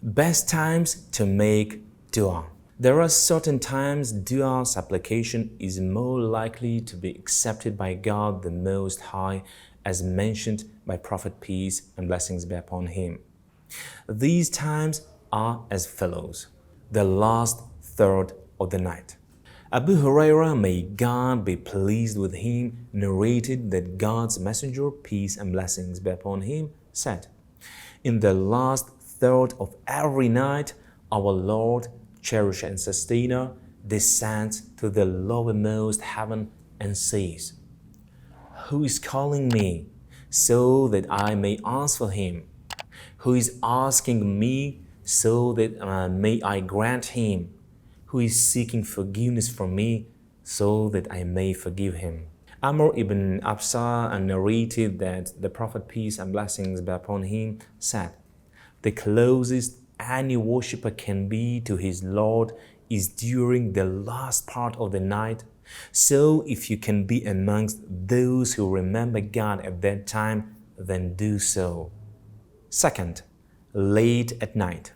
Best times to make dua. There are certain times dua supplication is more likely to be accepted by God the Most High, as mentioned by Prophet peace and blessings be upon him. These times are as follows: the last third of the night. Abu Hurairah, may God be pleased with him, narrated that God's Messenger, peace and blessings be upon him, said, "In the last third of every night, our Lord, cherisher and sustainer, descends to the lowermost heaven and says, 'Who is calling me so that I may answer him? Who is asking me so that may I grant him? Who is seeking forgiveness from me so that I may forgive him?'" Amr ibn Absa narrated that the Prophet, peace and blessings be upon him, said, "The closest any worshipper can be to his Lord is during the last part of the night. So if you can be amongst those who remember God at that time, then do so." Second, late at night.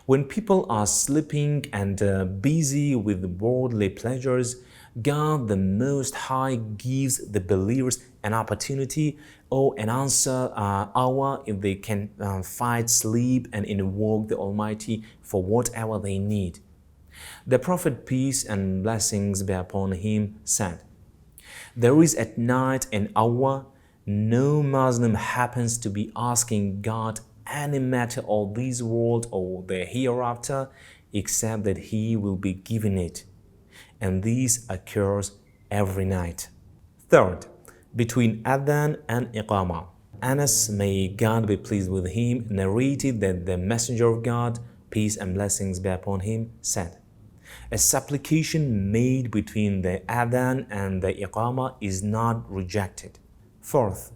When people are sleeping and busy with worldly pleasures, God the Most High gives the believers an opportunity or an answer hour if they can fight sleep and invoke the Almighty for whatever they need. The Prophet, peace and blessings be upon him, said, "There is at night an hour no Muslim happens to be asking God any matter of this world or the hereafter, except that he will be given it. And this occurs every night." Third, between Adhan and Iqamah. Anas, may God be pleased with him, narrated that the Messenger of God, peace and blessings be upon him, said, "A supplication made between the Adhan and the Iqamah is not rejected." Fourth,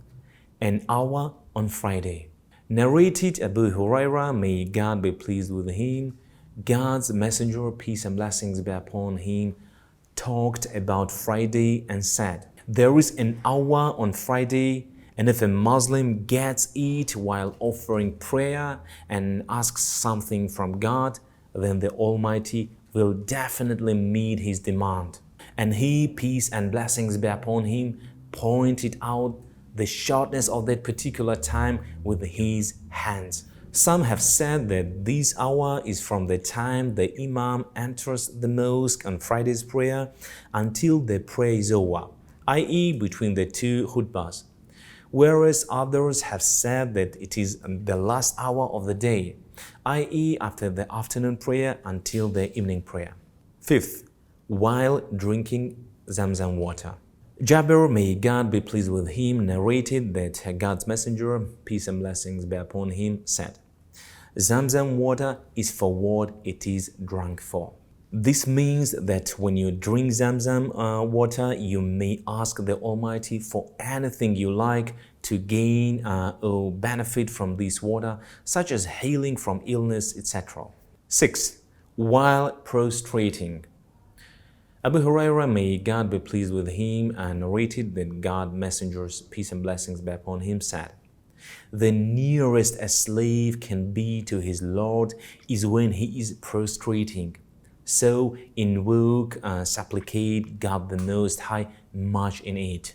an hour on Friday. Narrated Abu Hurairah, may God be pleased with him, God's Messenger, peace and blessings be upon him, talked about Friday and said, "There is an hour on Friday, and if a Muslim gets it while offering prayer and asks something from God, then the Almighty will definitely meet his demand." And he, peace and blessings be upon him, pointed out the shortness of that particular time with his hands. Some have said that this hour is from the time the Imam enters the mosque on Friday's prayer until the prayer is over, i.e. between the two khutbahs, whereas others have said that it is the last hour of the day, i.e. after the afternoon prayer until the evening prayer. Fifth, while drinking Zamzam water. Jabir, may God be pleased with him, narrated that God's Messenger, peace and blessings be upon him, said, "Zamzam water is for what it is drunk for." This means that when you drink Zamzam water, you may ask the Almighty for anything you like to gain or benefit from this water, such as healing from illness, etc. Sixth, while prostrating. Abu Hurairah, may God be pleased with him, narrated that God's Messenger's peace and blessings be upon him, said, "The nearest a slave can be to his Lord is when he is prostrating. So invoke, supplicate God the Most High much in it."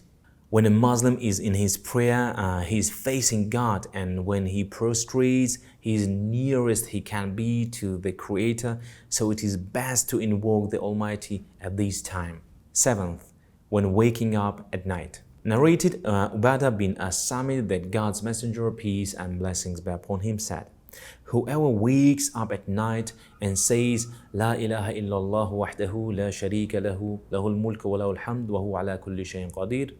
When a Muslim is in his prayer, he is facing God, and when he prostrates, he is nearest he can be to the Creator, so it is best to invoke the Almighty at this time. Seventh, when waking up at night. Narrated Ubadah bin as-Samit that God's Messenger, peace and blessings be upon him, said, "Whoever wakes up at night and says, 'La ilaha illallah wahdahu la sharika lahu, lahul mulku wa lahul hamd wa huwa ala kulli shayin qadir,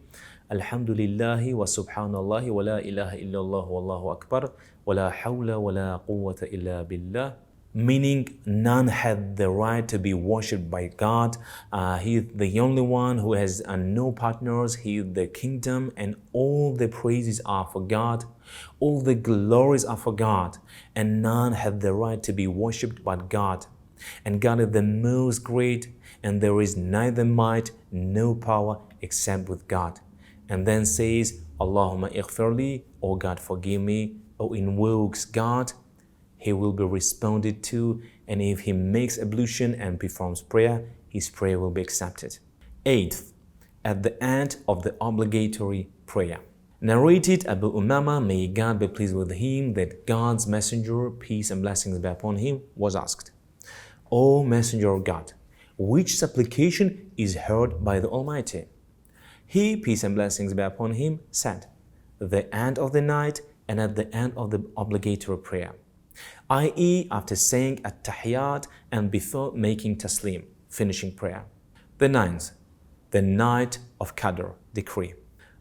alhamdulillahi wa subhanallahi wa la ilaha illallah wallahu akbar, wa la hawla wa la quwwata illa billah," meaning none had the right to be worshipped by God. He is the only one who has no partners. He is the kingdom, and all the praises are for God. All the glories are for God, and none have the right to be worshipped but God. And God is the most great, and there is neither might nor power except with God. And then says, "Allahumma ighfirli," "O God, forgive me," or invokes God. he will be responded to, and if he makes ablution and performs prayer, his prayer will be accepted. Eighth, at the end of the obligatory prayer. Narrated Abu Umama, may God be pleased with him, that God's messenger, peace and blessings be upon him, was asked, O Messenger of God, which supplication is heard by the Almighty? He, peace and blessings be upon him, said, the end of the night and at the end of the obligatory prayer, i.e. after saying at-tahiyyat and before making taslim, finishing prayer. The ninth, the night of Qadr, decree.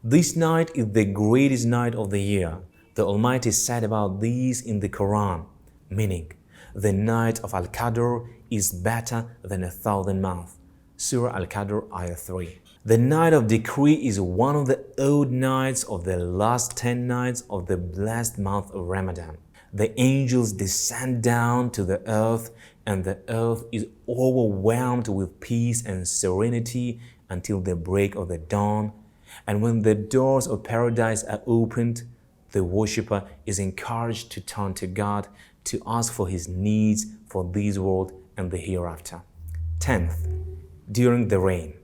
This night is the greatest night of the year. The Almighty said about these in the Quran, meaning, the night of Al-Qadr is better than 1,000 months. Surah Al-Qadr, Ayah 3. The night of decree is one of the odd nights of the last 10 nights of the blessed month of Ramadan. The angels descend down to the earth, and the earth is overwhelmed with peace and serenity until the break of the dawn. And when the doors of paradise are opened, the worshipper is encouraged to turn to God to ask for his needs for this world and the hereafter. 10th, during the rain.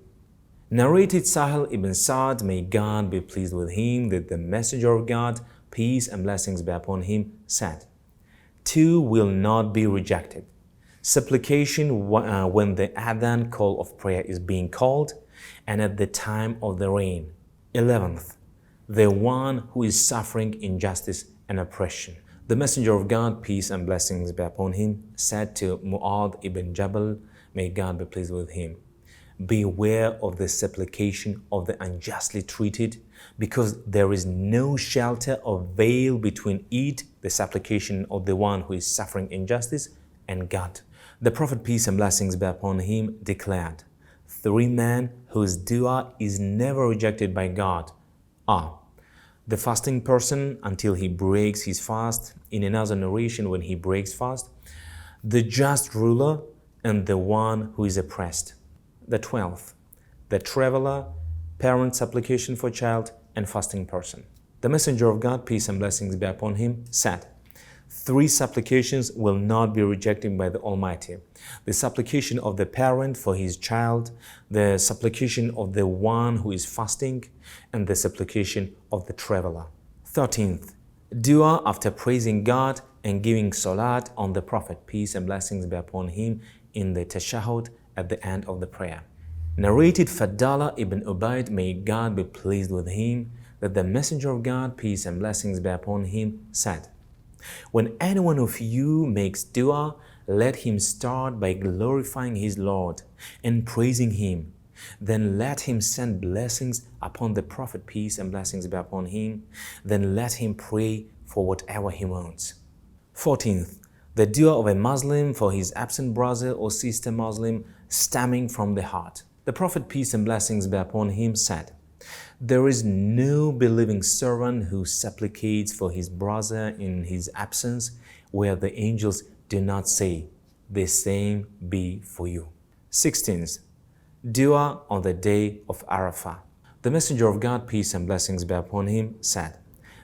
Narrated Sahel ibn Sa'd, may God be pleased with him, that the Messenger of God, peace and blessings be upon him, said, two will not be rejected. Supplication when the Adhan call of prayer is being called, and at the time of the rain. 11th, the one who is suffering injustice and oppression. The Messenger of God, peace and blessings be upon him, said to Mu'adh ibn Jabal, may God be pleased with him, beware of the supplication of the unjustly treated, because there is no shelter or veil between it, the supplication of the one who is suffering injustice, and God. The Prophet, peace and blessings be upon him, declared, three men whose dua is never rejected by God are the fasting person until he breaks his fast, in another narration when he breaks fast, the just ruler, and the one who is oppressed. The 12th, the traveler, parent supplication for child, and fasting person. The Messenger of God, peace and blessings be upon him, said, three supplications will not be rejected by the Almighty. The supplication of the parent for his child, the supplication of the one who is fasting, and the supplication of the traveler. 13th, dua after praising God and giving salat on the Prophet, peace and blessings be upon him, in the tashahhud at the end of the prayer. Narrated Fadala ibn Ubayd, may God be pleased with him, that the Messenger of God, peace and blessings be upon him, said, when any one of you makes dua, let him start by glorifying his Lord and praising him. Then let him send blessings upon the Prophet, peace and blessings be upon him. Then let him pray for whatever he wants. 14th, the dua of a Muslim for his absent brother or sister Muslim, stemming from the heart. The Prophet, peace and blessings be upon him, said, there is no believing servant who supplicates for his brother in his absence, where the angels do not say, the same be for you. 16th, dua on the day of Arafah. The Messenger of God, peace and blessings be upon him, said,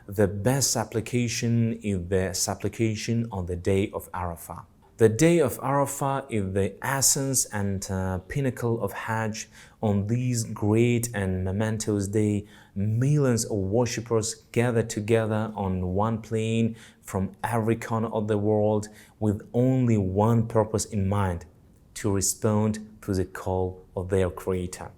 the best supplication is the supplication on the day of Arafah. The day of Arafah is the essence and pinnacle of Hajj. On this great and momentous day, millions of worshippers gather together on one plain from every corner of the world with only one purpose in mind, to respond to the call of their Creator.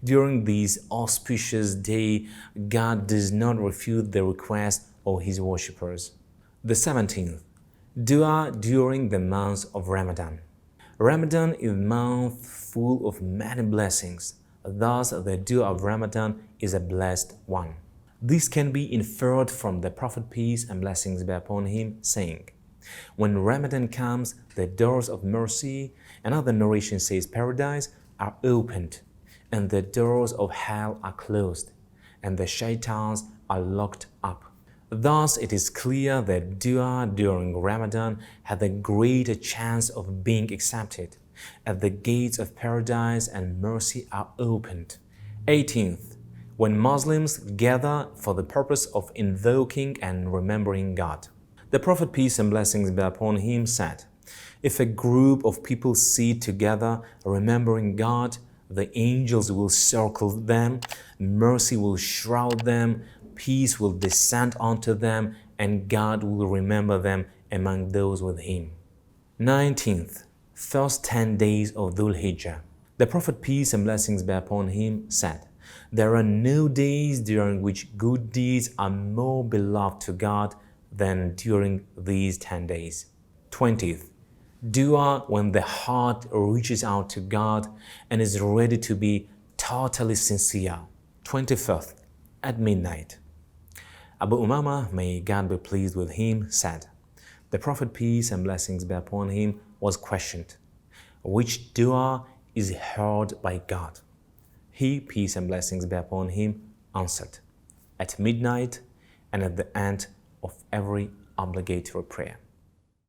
During this auspicious day, God does not refuse the request of His worshippers. The 17th, dua during the month of Ramadan. Ramadan is a month full of many blessings. Thus, the dua of Ramadan is a blessed one. This can be inferred from the Prophet, peace and blessings be upon him, saying, when Ramadan comes, the doors of mercy, another narration says paradise, are opened, and the doors of hell are closed, and the shaitans are locked up. Thus, it is clear that dua during Ramadan has a greater chance of being accepted, as the gates of paradise and mercy are opened. 18th, when Muslims gather for the purpose of invoking and remembering God. The Prophet, peace and blessings be upon him, said, "If a group of people sit together remembering God, the angels will circle them, mercy will shroud them, peace will descend onto them, and God will remember them among those with him." 19th, first 10 days of Dhul Hijjah. The Prophet, peace and blessings be upon him, said, "There are no days during which good deeds are more beloved to God than during these 10 days. 20th, dua when the heart reaches out to God and is ready to be totally sincere. 21st, at midnight. Abu Umama, may God be pleased with him, said, the Prophet, peace and blessings be upon him, was questioned, which dua is heard by God? He, peace and blessings be upon him, answered, at midnight and at the end of every obligatory prayer.